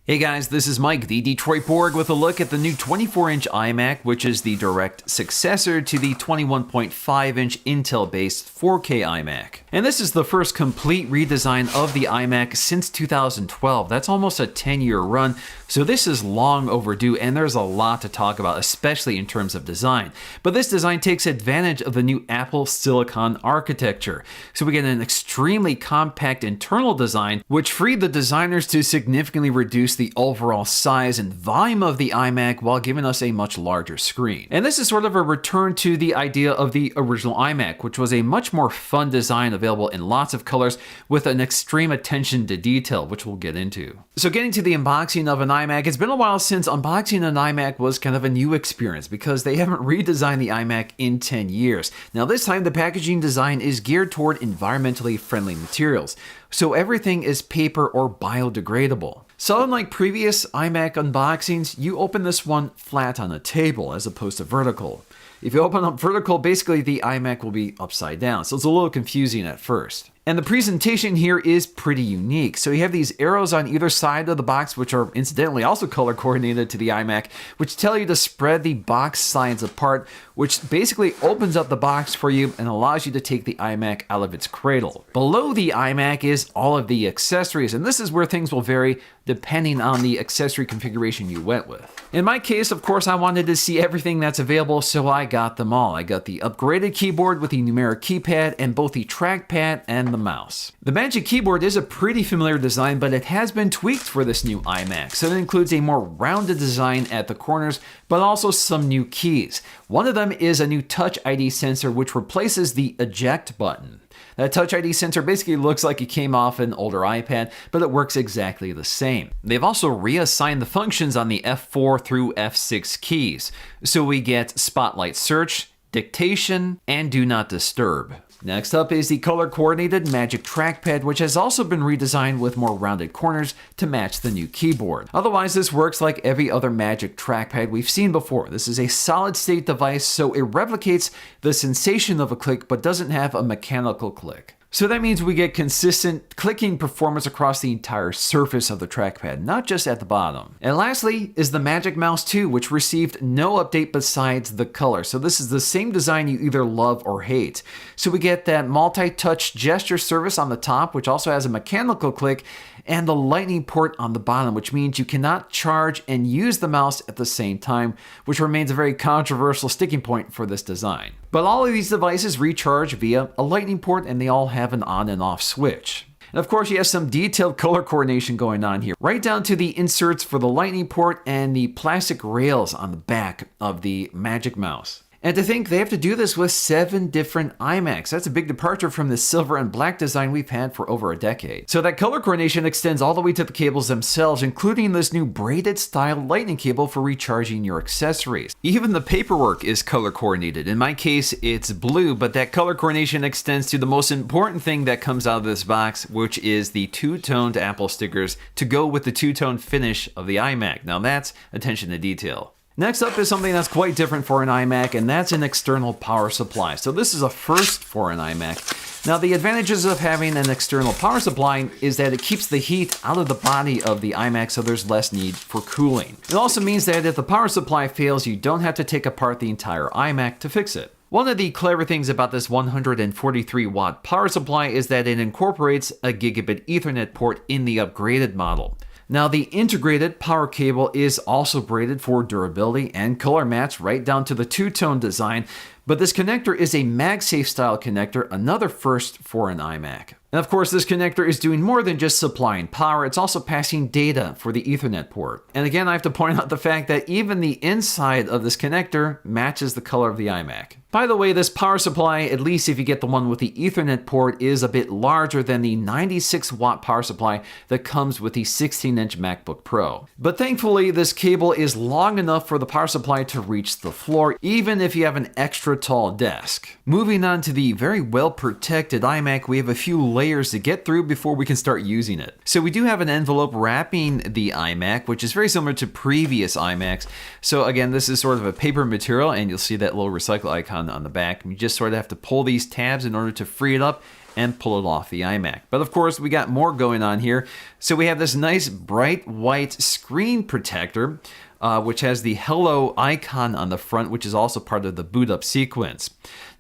Hey guys, this is Mike, the Detroit Borg, with a look at the new 24-inch iMac, which is the direct successor to the 21.5-inch Intel-based 4K iMac. And this is the first complete redesign of the iMac since 2012. That's almost a 10-year run, so this is long overdue, and there's a lot to talk about, especially in terms of design. But this design takes advantage of the new Apple Silicon architecture. So we get an extremely compact internal design, which freed the designers to significantly reduce the overall size and volume of the iMac while giving us a much larger screen. And this is sort of a return to the idea of the original iMac, which was a much more fun design available in lots of colors with an extreme attention to detail, which we'll get into. So getting to the unboxing of an iMac, it's been a while since unboxing an iMac was kind of a new experience because they haven't redesigned the iMac in 10 years. Now this time the packaging design is geared toward environmentally friendly materials, so everything is paper or biodegradable. So unlike previous iMac unboxings, you open this one flat on a table as opposed to vertical. If you open up vertical, basically the iMac will be upside down, so it's a little confusing at first. And the presentation here is pretty unique. So you have these arrows on either side of the box, which are incidentally also color coordinated to the iMac, which tell you to spread the box sides apart, which basically opens up the box for you and allows you to take the iMac out of its cradle. Below the iMac is all of the accessories, and this is where things will vary depending on the accessory configuration you went with. In my case, of course, I wanted to see everything that's available, so I got them all. I got the upgraded keyboard with the numeric keypad and both the trackpad and the mouse. The Magic Keyboard is a pretty familiar design, but it has been tweaked for this new iMac, so it includes a more rounded design at the corners, but also some new keys. One of them is a new Touch ID sensor, which replaces the eject button. That Touch ID sensor basically looks like it came off an older iPad, but it works exactly the same. They've also reassigned the functions on the F4 through F6 keys, so we get Spotlight Search, Dictation, and Do Not Disturb. Next up is the color-coordinated Magic Trackpad, which has also been redesigned with more rounded corners to match the new keyboard. Otherwise, this works like every other Magic Trackpad we've seen before. This is a solid-state device, so it replicates the sensation of a click but doesn't have a mechanical click. So that means we get consistent clicking performance across the entire surface of the trackpad, not just at the bottom. And lastly is the Magic Mouse 2, which received no update besides the color. So this is the same design you either love or hate. So we get that multi-touch gesture service on the top, which also has a mechanical click, and the lightning port on the bottom, which means you cannot charge and use the mouse at the same time, which remains a very controversial sticking point for this design. But all of these devices recharge via a lightning port, and they all have an on and off switch. And of course, you have some detailed color coordination going on here, right down to the inserts for the lightning port and the plastic rails on the back of the Magic Mouse. And to think they have to do this with 7 different iMacs. That's a big departure from the silver and black design we've had for over a decade. So that color coordination extends all the way to the cables themselves, including this new braided style lightning cable for recharging your accessories. Even the paperwork is color coordinated. In my case, it's blue, but that color coordination extends to the most important thing that comes out of this box, which is the two-toned Apple stickers to go with the two-tone finish of the iMac. Now that's attention to detail. Next up is something that's quite different for an iMac, and that's an external power supply. So this is a first for an iMac. Now the advantages of having an external power supply is that it keeps the heat out of the body of the iMac, so there's less need for cooling. It also means that if the power supply fails, you don't have to take apart the entire iMac to fix it. One of the clever things about this 143 watt power supply is that it incorporates a gigabit Ethernet port in the upgraded model. Now the integrated power cable is also braided for durability and color match right down to the two-tone design, but this connector is a MagSafe style connector, another first for an iMac. And of course, this connector is doing more than just supplying power, it's also passing data for the Ethernet port. And again, I have to point out the fact that even the inside of this connector matches the color of the iMac. By the way, this power supply, at least if you get the one with the Ethernet port, is a bit larger than the 96 watt power supply that comes with the 16-inch MacBook Pro. But thankfully, this cable is long enough for the power supply to reach the floor, even if you have an extra tall desk. Moving on to the very well protected iMac, we have a few layers to get through before we can start using it. So we do have an envelope wrapping the iMac, which is very similar to previous iMacs. So again, this is sort of a paper material, and you'll see that little recycle icon on the back. You just sort of have to pull these tabs in order to free it up, and pull it off the iMac. But of course, we got more going on here. So we have this nice bright white screen protector, which has the hello icon on the front, which is also part of the boot up sequence.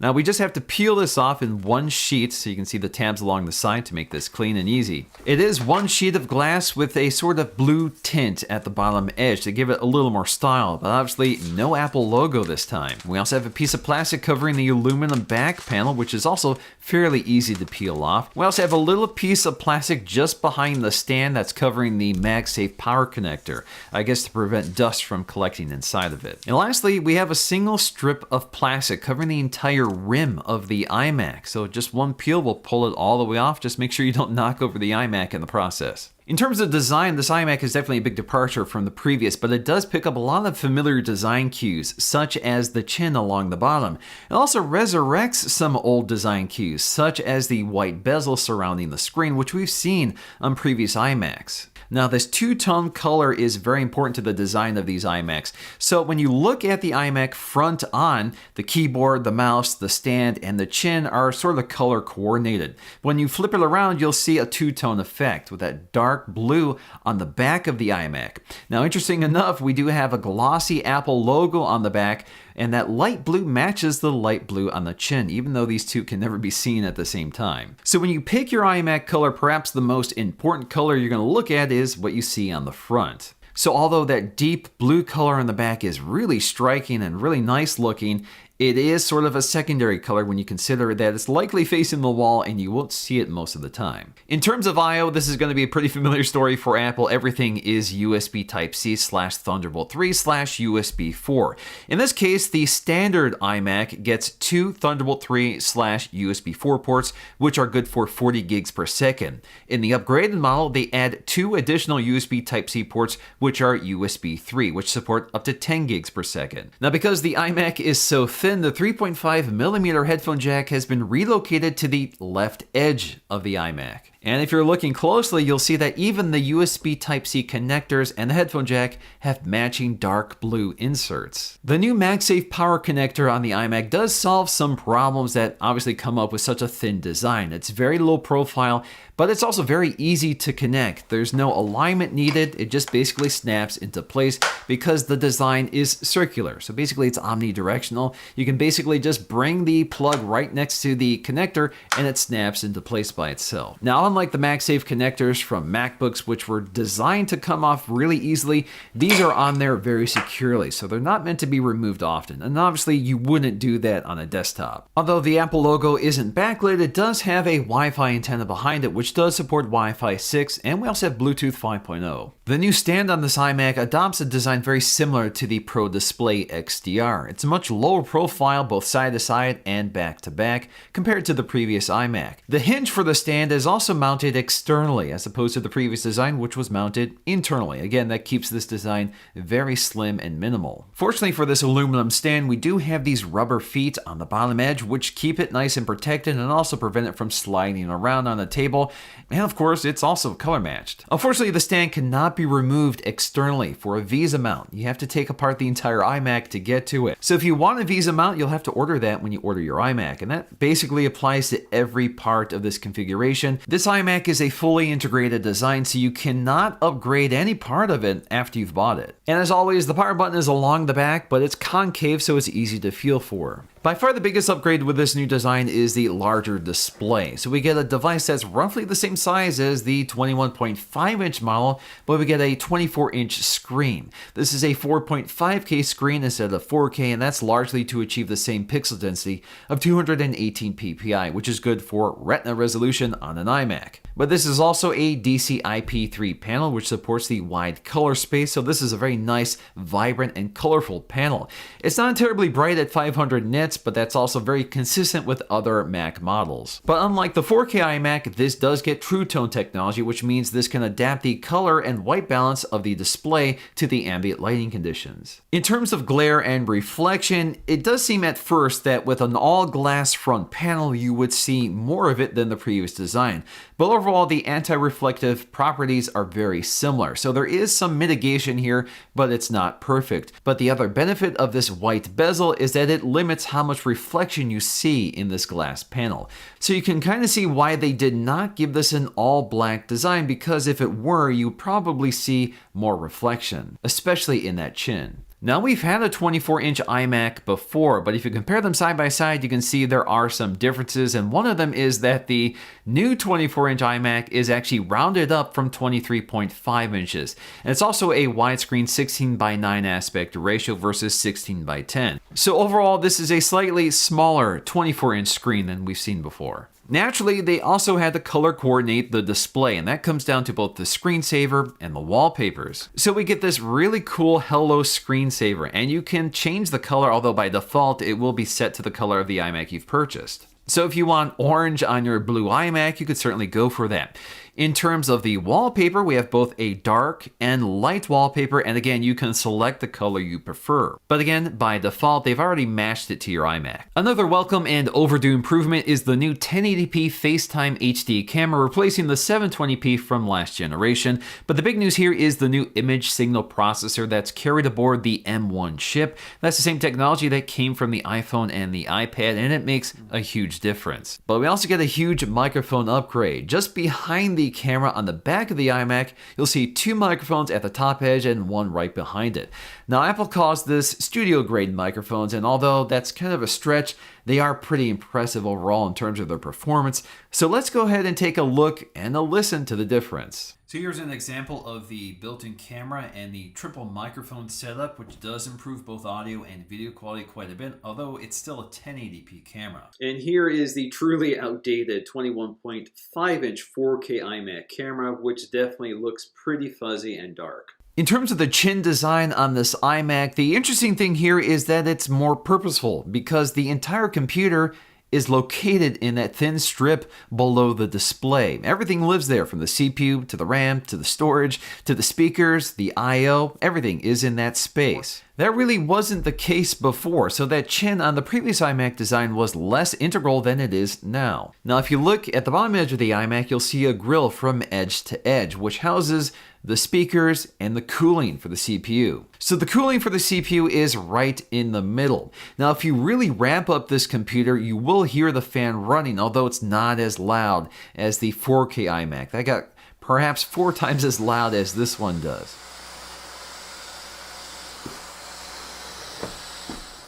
Now we just have to peel this off in one sheet so you can see the tabs along the side to make this clean and easy. It is one sheet of glass with a sort of blue tint at the bottom edge to give it a little more style, but obviously no Apple logo this time. We also have a piece of plastic covering the aluminum back panel, which is also fairly easy to peel off. We also have a little piece of plastic just behind the stand that's covering the MagSafe power connector, I guess to prevent dust from collecting inside of it. And lastly, we have a single strip of plastic covering the entire rim of the iMac. So just one peel will pull it all the way off. Just make sure you don't knock over the iMac in the process. In terms of design, this iMac is definitely a big departure from the previous, but it does pick up a lot of familiar design cues, such as the chin along the bottom. It also resurrects some old design cues, such as the white bezel surrounding the screen, which we've seen on previous iMacs. Now, this two-tone color is very important to the design of these iMacs. So when you look at the iMac front on, the keyboard, the mouse, the stand, and the chin are sort of color coordinated. When you flip it around, you'll see a two-tone effect with that dark blue on the back of the iMac. Now, interesting enough, we do have a glossy Apple logo on the back, and that light blue matches the light blue on the chin, even though these two can never be seen at the same time. So when you pick your iMac color, perhaps the most important color you're going to look at is what you see on the front. So although that deep blue color on the back is really striking and really nice looking, it is sort of a secondary color when you consider that it's likely facing the wall and you won't see it most of the time. In terms of I/O, this is going to be a pretty familiar story for Apple. Everything is USB Type-C / Thunderbolt 3 / USB 4. In this case, the standard iMac gets two Thunderbolt 3 / USB 4 ports, which are good for 40 gigs per second. In the upgraded model, they add two additional USB Type-C ports, which are USB 3, which support up to 10 gigs per second. Now, because the iMac is so thin, the 3.5mm headphone jack has been relocated to the left edge of the iMac. And if you're looking closely, you'll see that even the USB Type-C connectors and the headphone jack have matching dark blue inserts. The new MagSafe power connector on the iMac does solve some problems that obviously come up with such a thin design. It's very low profile, but it's also very easy to connect. There's no alignment needed. It just basically snaps into place because the design is circular. So basically it's omnidirectional. You can basically just bring the plug right next to the connector and it snaps into place by itself. Now, unlike the MagSafe connectors from MacBooks, which were designed to come off really easily, these are on there very securely, so they're not meant to be removed often. And obviously, you wouldn't do that on a desktop. Although the Apple logo isn't backlit, it does have a Wi-Fi antenna behind it, which does support Wi-Fi 6, and we also have Bluetooth 5.0. The new stand on this iMac adopts a design very similar to the Pro Display XDR. It's a much lower profile, both side to side and back to back, compared to the previous iMac. The hinge for the stand is also mounted externally, as opposed to the previous design, which was mounted internally. Again, that keeps this design very slim and minimal. Fortunately for this aluminum stand, we do have these rubber feet on the bottom edge, which keep it nice and protected and also prevent it from sliding around on the table. And of course, it's also color matched. Unfortunately, the stand cannot be removed externally for a Visa mount. You have to take apart the entire iMac to get to it. So if you want a Visa mount, you'll have to order that when you order your iMac. And that basically applies to every part of this configuration. This iMac is a fully integrated design, so you cannot upgrade any part of it after you've bought it. And as always, the power button is along the back, but it's concave, so it's easy to feel for. By far the biggest upgrade with this new design is the larger display. So we get a device that's roughly the same size as the 21.5-inch model, but we get a 24-inch screen. This is a 4.5K screen instead of 4K, and that's largely to achieve the same pixel density of 218 ppi, which is good for Retina resolution on an iMac. But this is also a DCI-P3 panel, which supports the wide color space, so this is a very nice, vibrant, and colorful panel. It's not terribly bright at 500 nits, but that's also very consistent with other Mac models. But unlike the 4K iMac, this does get True Tone technology, which means this can adapt the color and white balance of the display to the ambient lighting conditions. In terms of glare and reflection, it does seem at first that with an all-glass front panel, you would see more of it than the previous design. But overall, the anti-reflective properties are very similar. So there is some mitigation here, but it's not perfect. But the other benefit of this white bezel is that it limits how much reflection you see in this glass panel. So you can kind of see why they did not give this an all black design, because if it were, you would probably see more reflection, especially in that chin. Now, we've had a 24-inch iMac before, but if you compare them side by side, you can see there are some differences, and one of them is that the new 24-inch iMac is actually rounded up from 23.5 inches. And it's also a widescreen 16:9 aspect ratio versus 16:10. So overall, this is a slightly smaller 24-inch screen than we've seen before. Naturally, they also had to color coordinate the display, and that comes down to both the screensaver and the wallpapers. So we get this really cool Hello screensaver, and you can change the color, although by default it will be set to the color of the iMac you've purchased. So if you want orange on your blue iMac, you could certainly go for that. In terms of the wallpaper, we have both a dark and light wallpaper, and again, you can select the color you prefer. But again, by default, they've already matched it to your iMac. Another welcome and overdue improvement is the new 1080p FaceTime HD camera, replacing the 720p from last generation. But the big news here is the new image signal processor that's carried aboard the M1 chip. That's the same technology that came from the iPhone and the iPad, and it makes a huge difference. But we also get a huge microphone upgrade. Just behind the camera on the back of the iMac, you'll see two microphones at the top edge and one right behind it. Now, Apple calls this studio grade microphones, and although that's kind of a stretch, they are pretty impressive overall in terms of their performance. So let's go ahead and take a look and a listen to the difference. So here's an example of the built-in camera and the triple microphone setup, which does improve both audio and video quality quite a bit, although it's still a 1080p camera. And here is the truly outdated 21.5-inch 4K iMac camera, which definitely looks pretty fuzzy and dark. In terms of the chin design on this iMac, the interesting thing here is that it's more purposeful, because the entire computer is located in that thin strip below the display. Everything lives there, from the CPU to the RAM to the storage to the speakers, the I/O, everything is in that space. That really wasn't the case before, so that chin on the previous iMac design was less integral than it is now. Now, if you look at the bottom edge of the iMac, you'll see a grill from edge to edge, which houses the speakers and the cooling for the CPU. So the cooling for the CPU is right in the middle. Now, if you really ramp up this computer, you will hear the fan running, although it's not as loud as the 4K iMac. That got perhaps 4 times as loud as this one does.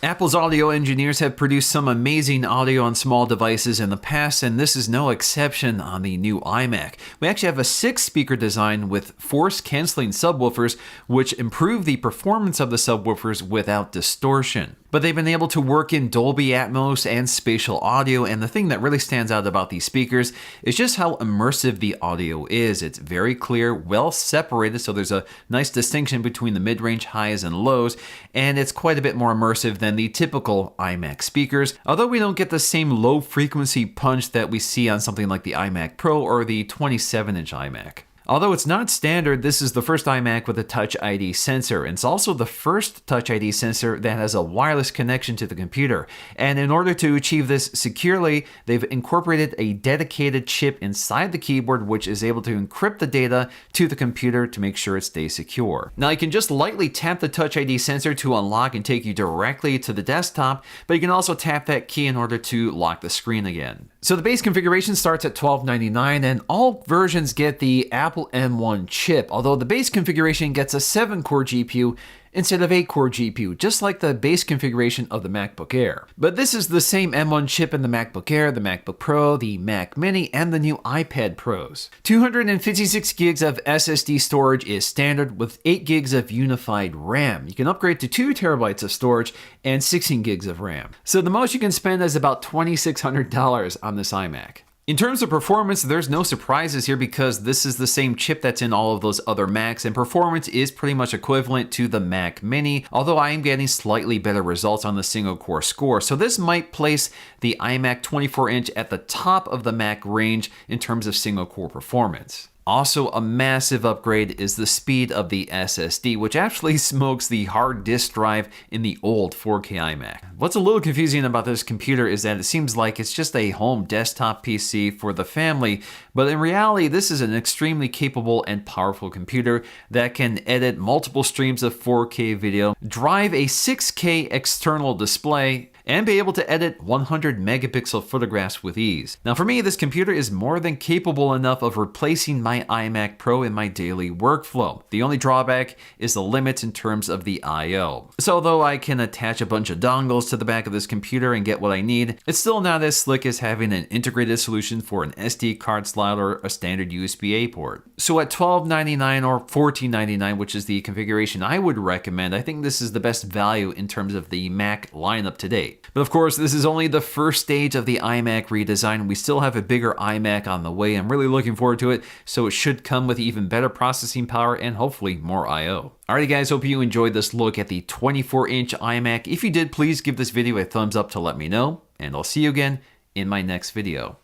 Apple's audio engineers have produced some amazing audio on small devices in the past, and this is no exception on the new iMac. We actually have a 6-speaker design with force-canceling subwoofers, which improve the performance of the subwoofers without distortion. But they've been able to work in Dolby Atmos and spatial audio, and the thing that really stands out about these speakers is just how immersive the audio is. It's very clear, well separated, so there's a nice distinction between the mid-range highs and lows, and it's quite a bit more immersive than the typical iMac speakers, although we don't get the same low-frequency punch that we see on something like the iMac Pro or the 27-inch iMac. Although it's not standard, this is the first iMac with a Touch ID sensor, and it's also the first Touch ID sensor that has a wireless connection to the computer. And in order to achieve this securely, they've incorporated a dedicated chip inside the keyboard, which is able to encrypt the data to the computer to make sure it stays secure. Now, you can just lightly tap the Touch ID sensor to unlock and take you directly to the desktop, but you can also tap that key in order to lock the screen again. So the base configuration starts at $1299, and all versions get the Apple M1 chip, although the base configuration gets a 7-core GPU instead of 8-core GPU, just like the base configuration of the MacBook Air. But this is the same M1 chip in the MacBook Air, the MacBook Pro, the Mac Mini, and the new iPad Pros. 256 gigs of SSD storage is standard, with 8 gigs of unified RAM. You can upgrade to 2 terabytes of storage and 16 gigs of RAM. So the most you can spend is about $2,600 on this iMac. In terms of performance, there's no surprises here because this is the same chip that's in all of those other Macs, and performance is pretty much equivalent to the Mac Mini, although I am getting slightly better results on the single-core score. So this might place the iMac 24-inch at the top of the Mac range in terms of single-core performance. Also, a massive upgrade is the speed of the SSD, which actually smokes the hard disk drive in the old 4K iMac. What's a little confusing about this computer is that it seems like it's just a home desktop PC for the family, but in reality, this is an extremely capable and powerful computer that can edit multiple streams of 4K video, drive a 6K external display, and be able to edit 100 megapixel photographs with ease. Now for me, this computer is more than capable enough of replacing my iMac Pro in my daily workflow. The only drawback is the limits in terms of the I/O. So though I can attach a bunch of dongles to the back of this computer and get what I need, it's still not as slick as having an integrated solution for an SD card slot or a standard USB-A port. So at $12.99 or $14.99, which is the configuration I would recommend, I think this is the best value in terms of the Mac lineup to date. But of course, this is only the first stage of the iMac redesign. We still have a bigger iMac on the way. I'm really looking forward to it, so it should come with even better processing power and hopefully more I/O. Alrighty guys, hope you enjoyed this look at the 24-inch iMac. If you did, please give this video a thumbs up to let me know, and I'll see you again in my next video.